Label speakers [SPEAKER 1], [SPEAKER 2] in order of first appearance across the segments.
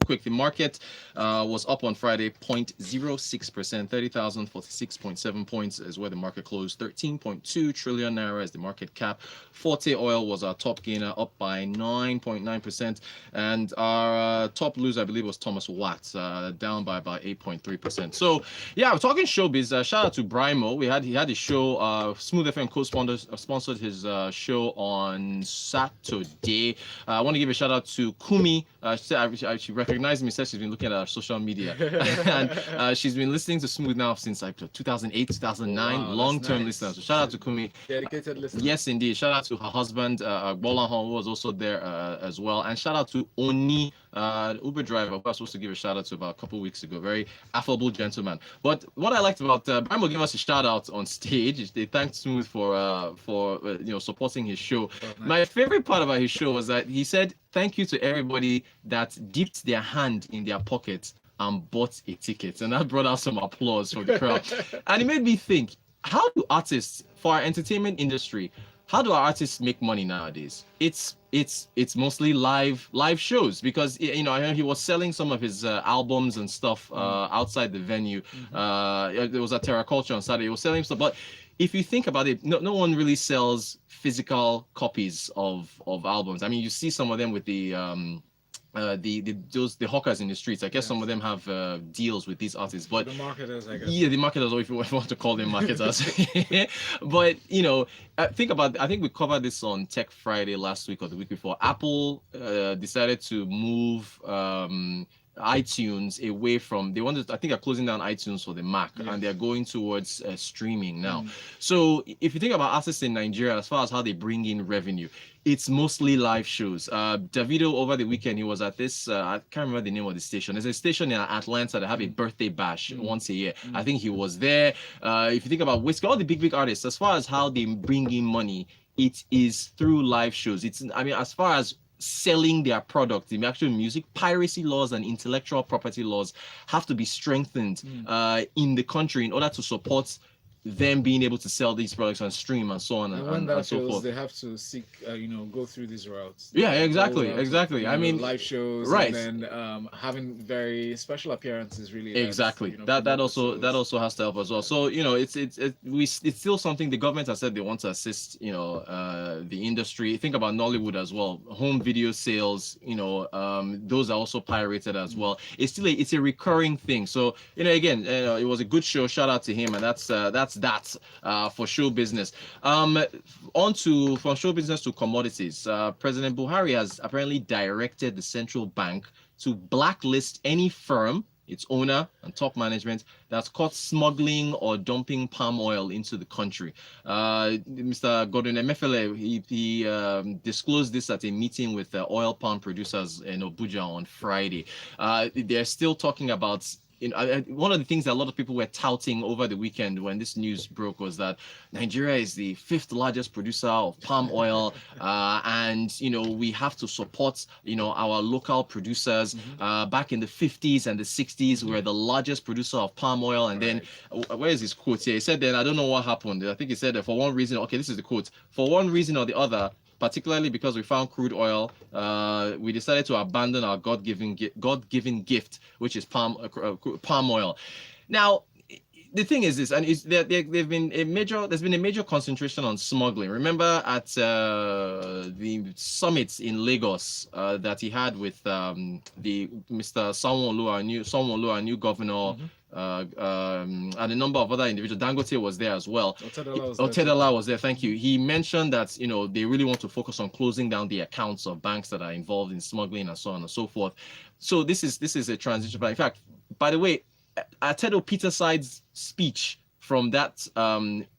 [SPEAKER 1] Quick, the market was up on Friday 0.06%, 30,046.7 points is where the market closed. 13.2 trillion naira is the market cap. Forte Oil was our top gainer, up by 9.9%, and our top loser, I believe, was Thomas Watts, down by about 8.3%. So yeah, we're talking showbiz. Shout out to Brimo. He had a show. Smooth FM co-sponsored his show on Saturday. I want to give a shout out to Kumi. She recognized me, said she's been looking at our social media, and she's been listening to Smooth now since like 2008, 2009. Wow, long-term listener. So shout out to Kumi.
[SPEAKER 2] Dedicated listener.
[SPEAKER 1] Yes, indeed. Shout out to her husband, Bolahan, who was also there as well, and shout out to Oni, Uber driver, who I was supposed to give a shout out to about a couple of weeks ago. Very affable gentleman. But what I liked about Brian will give us a shout out on stage. They thanked Smooth for supporting his show. Oh, nice. My favorite part about his show was that he said thank you to everybody that dipped their hand in their pockets and bought a ticket, and that brought out some applause from the crowd. And it made me think, how do artists, for our entertainment industry, how do our artists make money nowadays? It's mostly live shows, because I know he was selling some of his albums and stuff outside the venue. There was a Terra Culture on Saturday. He was selling stuff, but if you think about it, no one really sells physical copies of albums. I mean, you see some of them with the hawkers in the streets. I guess some of them have deals with these artists, but the
[SPEAKER 2] marketers, I guess.
[SPEAKER 1] Yeah, the marketers, or if you want to call them marketers. But think about. I think we covered this on Tech Friday last week or the week before. Apple decided to move iTunes away from, I think they're closing down iTunes for the Mac, and they're going towards streaming now. So if you think about artists in Nigeria, as far as how they bring in revenue, it's mostly live shows. Davido, over the weekend, he was at this, I can't remember the name of the station. There's a station in Atlanta that have a birthday bash once a year. I think he was there. If you think about Whiskey, all the big artists, as far as how they bring in money, it is through live shows. As far as selling their product, the actual music, piracy laws and intellectual property laws have to be strengthened in the country in order to support them being able to sell these products on stream and so on and so forth.
[SPEAKER 2] They have to seek, go through these routes.
[SPEAKER 1] Yeah, exactly. I mean,
[SPEAKER 2] live shows, right? And then having very special appearances, really.
[SPEAKER 1] Exactly. That also has to help as well. So it's still something the government has said they want to assist. The industry. Think about Nollywood as well. Home video sales. Those are also pirated as well. It's a recurring thing. So again, it was a good show. Shout out to him, and that's for show business. From show business to commodities. President Buhari has apparently directed the central bank to blacklist any firm, its owner and top management, that's caught smuggling or dumping palm oil into the country. Mr. Gordon Emefiele, he disclosed this at a meeting with oil palm producers in Abuja on Friday. They're still talking about, one of the things that a lot of people were touting over the weekend when this news broke was that Nigeria is the 5th largest producer of palm oil, and we have to support our local producers. Back in the 50s and the 60s, we were the largest producer of palm oil, and then where is his quote here? He said, then I don't know what happened. I think he said that for one reason. Okay, this is the quote. For one reason or the other, particularly because we found crude oil, we decided to abandon our God-given gift, which is palm oil. Now, the thing is this, and there's been a major concentration on smuggling. Remember at the summits in Lagos that he had with the Mr. Sanwo-Olu, our new governor. And a number of other individuals. Dangote was there as well. Otedala was there. Thank you. He mentioned that they really want to focus on closing down the accounts of banks that are involved in smuggling and so on and so forth. So this is a transition. But in fact, by the way, Atedo Peterside's speech from that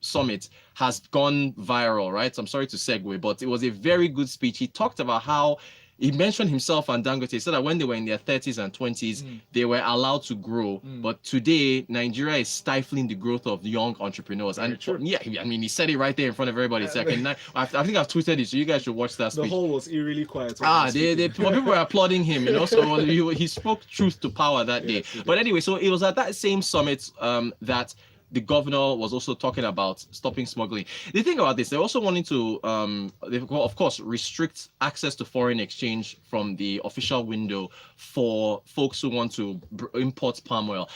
[SPEAKER 1] summit has gone viral, right? So I'm sorry to segue, but it was a very good speech. He talked about how he mentioned himself and Dangote, said that when they were in their 30s and 20s, they were allowed to grow. But today, Nigeria is stifling the growth of young entrepreneurs. And he said it right there in front of everybody. It's like, I think I've tweeted it, so you guys should watch that speech.
[SPEAKER 2] The hall was eerily quiet.
[SPEAKER 1] People were applauding him, so he spoke truth to power that day. But anyway, so it was at that same summit that the governor was also talking about stopping smuggling. The thing about this, they're also wanting to, of course, restrict access to foreign exchange from the official window for folks who want to import palm oil.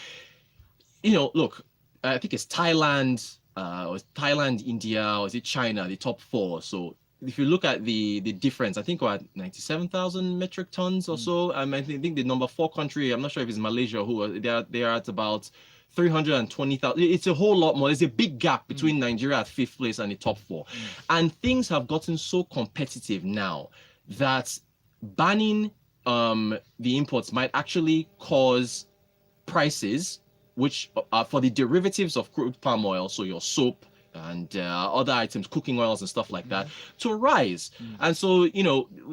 [SPEAKER 1] Look, I think it's Thailand, India, or is it China, the top four. So if you look at the difference, I think we're at 97,000 metric tons or so. I think the number 4 country, I'm not sure if it's Malaysia or who, they are at about 320,000. It's a whole lot more. There's a big gap between Nigeria at 5th place and the top 4. And things have gotten so competitive now that banning the imports might actually cause prices, which are for the derivatives of crude palm oil, so your soap and other items, cooking oils and stuff like that, to rise. And so,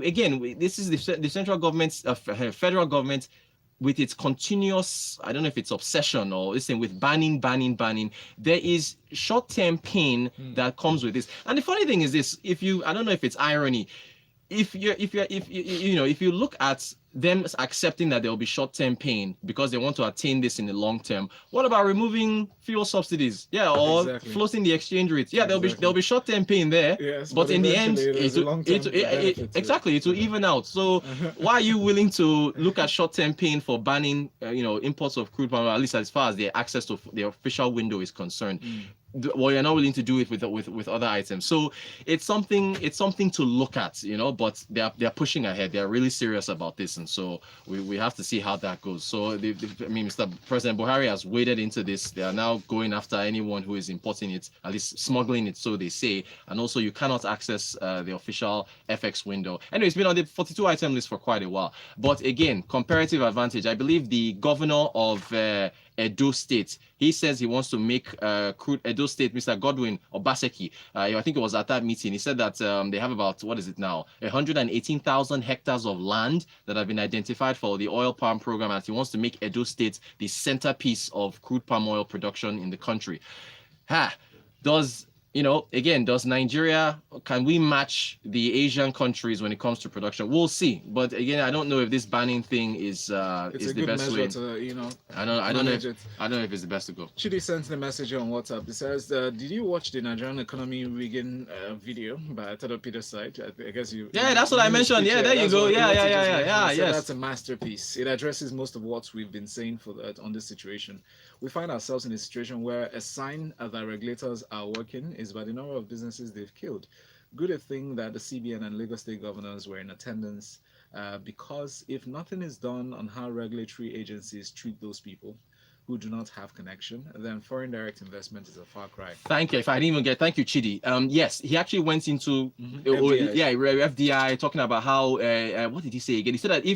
[SPEAKER 1] again, this is the central government's, federal government, with its continuous, I don't know if it's obsession or listen, with banning, there is short-term pain that comes with this. And the funny thing is this: I don't know if it's irony, if you look at them accepting that there will be short-term pain because they want to attain this in the long term, what about removing fuel subsidies? Yeah, or floating the exchange rate? Yeah, there'll be short-term pain there,
[SPEAKER 2] yes,
[SPEAKER 1] but in the end, it will even out. So why are you willing to look at short-term pain for banning imports of crude palm oil, at least as far as the access to the official window is concerned? Well, you're not willing to do it with other items. So it's something to look at, but they're pushing ahead. They're really serious about this, and so we have to see how that goes. So Mr. President Buhari has waded into this. They are now going after anyone who is importing it, at least smuggling it, so they say. And also, you cannot access the official FX window. Anyway, it's been on the 42 item list for quite a while. But again, comparative advantage. I believe the governor of Edo State, he says he wants to make crude Edo State, Mr. Godwin Obaseki, I think it was at that meeting, he said that they have about, 118,000 hectares of land that have been identified for the oil palm program, and he wants to make Edo State the centerpiece of crude palm oil production in the country. Does Nigeria, can we match the Asian countries when it comes to production? We'll see. But again, I don't know if this banning thing is the best way. I don't know if it's the best to go.
[SPEAKER 2] Chitti sent the message on WhatsApp. It says, did you watch the Nigerian economy rigging video by To Peter's side? I guess you.
[SPEAKER 1] Yeah, that's what I mentioned. Yeah, there you go. Yeah. Yes.
[SPEAKER 2] That's a masterpiece. It addresses most of what we've been saying on this situation. We find ourselves in a situation where a sign that regulators are working is by the number of businesses they've killed. Good a thing that the CBN and Lagos State governors were in attendance, because if nothing is done on how regulatory agencies treat those people who do not have connection, then foreign direct investment is a far cry.
[SPEAKER 1] Thank you. If I didn't even get, thank you, Chitti. Yes, he actually went into FDI, talking about how what did he say again? He said that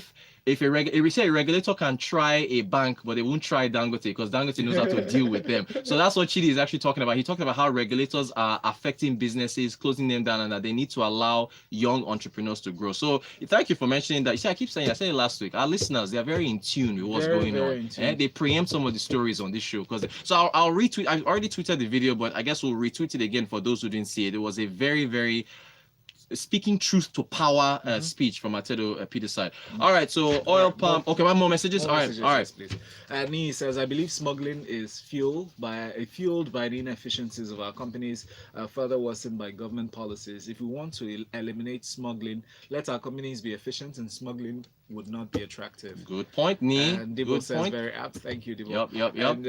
[SPEAKER 1] if a regulator can try a bank, but they won't try Dangote because Dangote knows how to deal with them. So that's what Chitti is actually talking about. He talked about how regulators are affecting businesses, closing them down, and that they need to allow young entrepreneurs to grow. So thank you for mentioning that. You see, I keep saying, I said it last week, our listeners, they are very in tune with what's going on. They preempt some of the stories on this show. So I'll retweet. I already tweeted the video, but I guess we'll retweet it again for those who didn't see it. It was a very, very speaking truth to power speech from Atedo Peter's side. All right, so oil palm. Okay, one more messages. All right.
[SPEAKER 2] Please. Nee says, I believe smuggling is fueled by the inefficiencies of our companies, further worsened by government policies. If we want to eliminate smuggling, let our companies be efficient, and smuggling would not be attractive.
[SPEAKER 1] Good point, Nee.
[SPEAKER 2] And Debo says, very apt. Thank you, Debo.
[SPEAKER 1] Yep.
[SPEAKER 2] And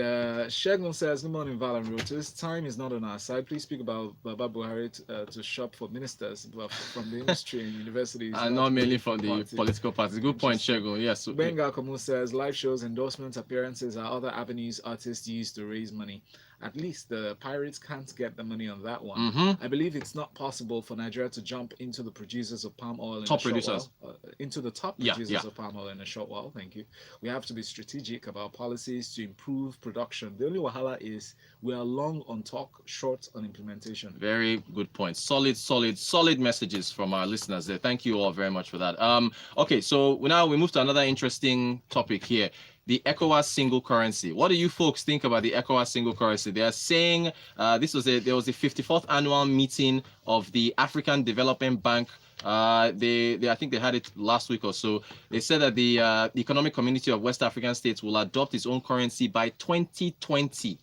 [SPEAKER 2] Shegun says, good morning, Val and Rotus. Time is not on our side. Please speak about Baba Buhari to shop for ministers from the industry and universities.
[SPEAKER 1] And not mainly from the political parties. Good point, Shegun. Yes.
[SPEAKER 2] Benga Kamu says, live shows, endorsements, appearances are other avenues artists use to raise money. At least the pirates can't get the money on that one. I believe it's not possible for Nigeria to jump into the producers of palm oil in into the top producers of palm oil in a short while. Thank you. We have to be strategic about policies to improve production. The only wahala is we are long on talk, short on implementation.
[SPEAKER 1] Very good point. Solid messages from our listeners there. Thank you all very much for that. Okay, so now we move to another interesting topic here. The ECOWAS single currency. What do you folks think about the ECOWAS single currency? They are saying there was the 54th annual meeting of the African Development Bank. I think they had it last week or so. They said that the Economic Community of West African States will adopt its own currency by 2020.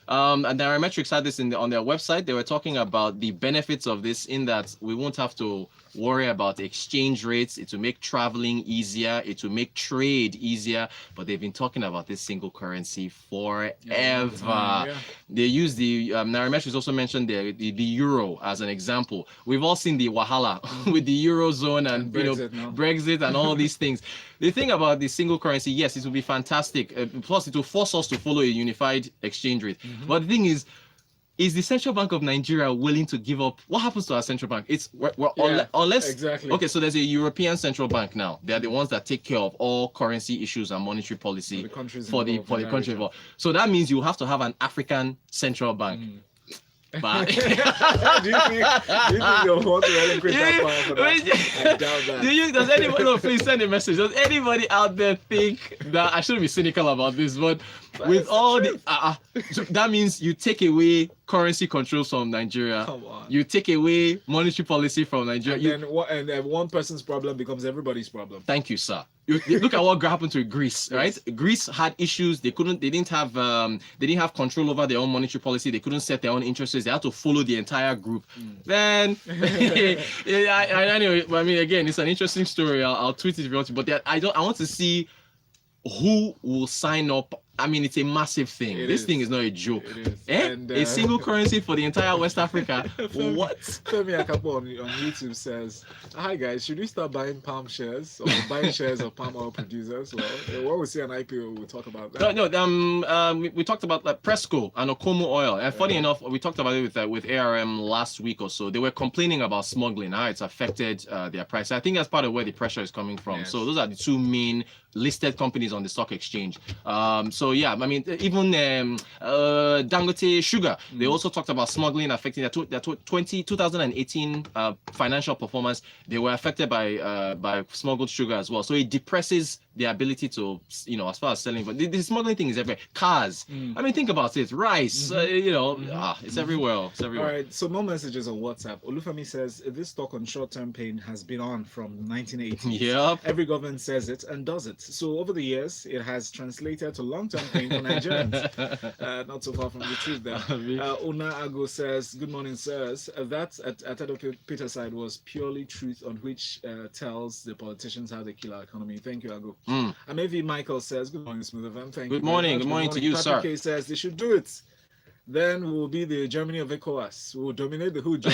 [SPEAKER 1] And Nairametrics had this on their website. They were talking about the benefits of this in that we won't have to worry about exchange rates. It will make traveling easier. It will make trade easier. But they've been talking about this single currency forever.
[SPEAKER 2] Yeah.
[SPEAKER 1] They use the Nairametrics also mentioned the euro as an example. We've all seen the wahala with the eurozone and
[SPEAKER 2] Brexit,
[SPEAKER 1] Brexit and all these things. The thing about the single currency, yes, it will be fantastic. Plus, it will force us to follow a unified exchange rate. But the thing is the Central Bank of Nigeria willing to give up? What happens to our central bank? Unless
[SPEAKER 2] exactly.
[SPEAKER 1] Okay, so there's a European central bank now. They are the ones that take care of all currency issues and monetary policy for the country involved. So that means you have to have an African central bank. But
[SPEAKER 2] do you think they'll want to relinquish that power for that? I doubt that.
[SPEAKER 1] Does anybody, no, please send a message. Does anybody out there think that I shouldn't be cynical about this, but with all the so that means you take away currency controls from Nigeria.
[SPEAKER 2] Come on.
[SPEAKER 1] You take away monetary policy from Nigeria.
[SPEAKER 2] And then one person's problem becomes everybody's problem.
[SPEAKER 1] Thank you, sir. Look at what happened to Greece, right? Yes. Greece had issues. They didn't have control over their own monetary policy. They couldn't set their own interest rates. They had to follow the entire group. Then, anyway, I mean, again, it's an interesting story. I'll tweet it if you want to. But I want to see who will sign up. I mean, it's a massive thing. This thing is not a joke. And, a single currency for the entire West Africa. What?
[SPEAKER 2] Femi Akapo on YouTube says, "Hi guys, should we start buying palm shares or buying shares of palm oil producers?" Well, when we see an IPO, we'll talk about that.
[SPEAKER 1] We talked about Presco and Okomo oil. And funny enough, we talked about it with ARM last week or so. They were complaining about smuggling, how it's affected their price. I think that's part of where the pressure is coming from. Yes. So those are the two main listed companies on the stock exchange. So yeah, I mean, even Dangote Sugar, they also talked about smuggling affecting their 2018 financial performance. They were affected by smuggled sugar as well. So it depresses the ability to, as far as selling. But the smuggling thing is everywhere. Cars. I mean, think about it. Rice. It's everywhere. It's everywhere.
[SPEAKER 2] All right. So more messages on WhatsApp. Olufemi says this talk on short-term pain has been on from 1980.
[SPEAKER 1] Yep.
[SPEAKER 2] Every government says it and does it. So over the years, it has translated to long-term pain for Nigerians. Not so far from the truth there. Una Ago says, "Good morning, sirs. That at Peter's side was purely truth on which tells the politicians how they kill our economy." Thank you, Ago. Amevi Michael says, "Good morning, Smooth FM. Thank you.
[SPEAKER 1] Good morning to you, sir."
[SPEAKER 2] Patrick K says they should do it. Then we'll be the Germany of ECOWAS. We'll dominate the hood.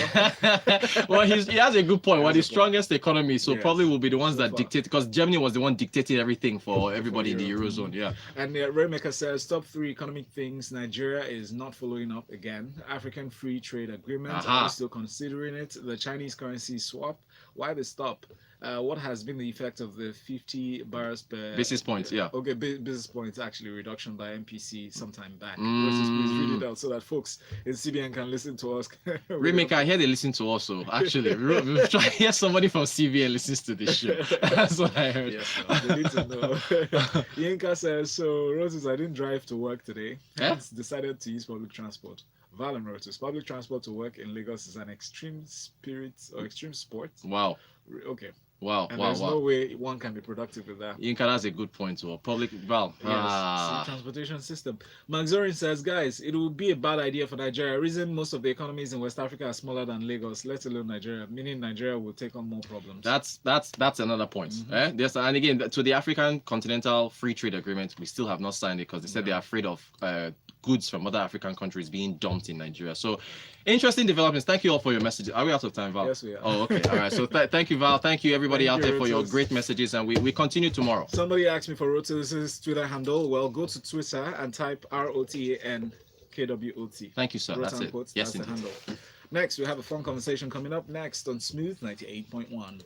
[SPEAKER 1] Well, he has a good point. We're the strongest economy, so probably we'll be the ones that dictate, because Germany was the one dictating everything for everybody in the Eurozone. Yeah.
[SPEAKER 2] And Raymaker says, top 3 economic things Nigeria is not following up again. African Free Trade Agreement. Are we still considering it? The Chinese currency swap. Why the stop? What has been the effect of the 50 bars per
[SPEAKER 1] basis points? Yeah.
[SPEAKER 2] Okay, basis points actually reduction by MPC sometime back. Please read it out so that folks in CBN can listen to us.
[SPEAKER 1] Remaker, I hear they listen to us. So actually, we've tried to hear somebody from CBN listens to this show. That's what I heard.
[SPEAKER 2] Yes, they need to know. Yinka says, "So Rotus, I didn't drive to work today. Hence decided to use public transport." Val and Rotus, public transport to work in Lagos is an extreme sport.
[SPEAKER 1] Wow.
[SPEAKER 2] Okay.
[SPEAKER 1] Wow.
[SPEAKER 2] And there's no way one can be productive with that.
[SPEAKER 1] Yinka, that's a good point. So public Val.
[SPEAKER 2] Yes, transportation system. Max Zorin says, "Guys, it would be a bad idea for Nigeria. Reason most of the economies in West Africa are smaller than Lagos, let alone Nigeria. Meaning Nigeria will take on more problems."
[SPEAKER 1] That's another point. Yes, and again, to the African Continental Free Trade Agreement, we still have not signed it because they said they're afraid of goods from other African countries being dumped in Nigeria. So interesting developments. Thank you all for your messages. Are we out of time, Val?
[SPEAKER 2] Yes, we are.
[SPEAKER 1] Oh, okay. All right. So thank you, Val. Thank you, everybody out there, for your great messages. And we continue tomorrow.
[SPEAKER 2] Somebody asked me for Rotus's Twitter handle. Well, go to Twitter and type ROTANKWOT.
[SPEAKER 1] Thank you, sir. That's it.
[SPEAKER 2] Yes, that's the handle. Next, we have a fun conversation coming up next on Smooth 98.1.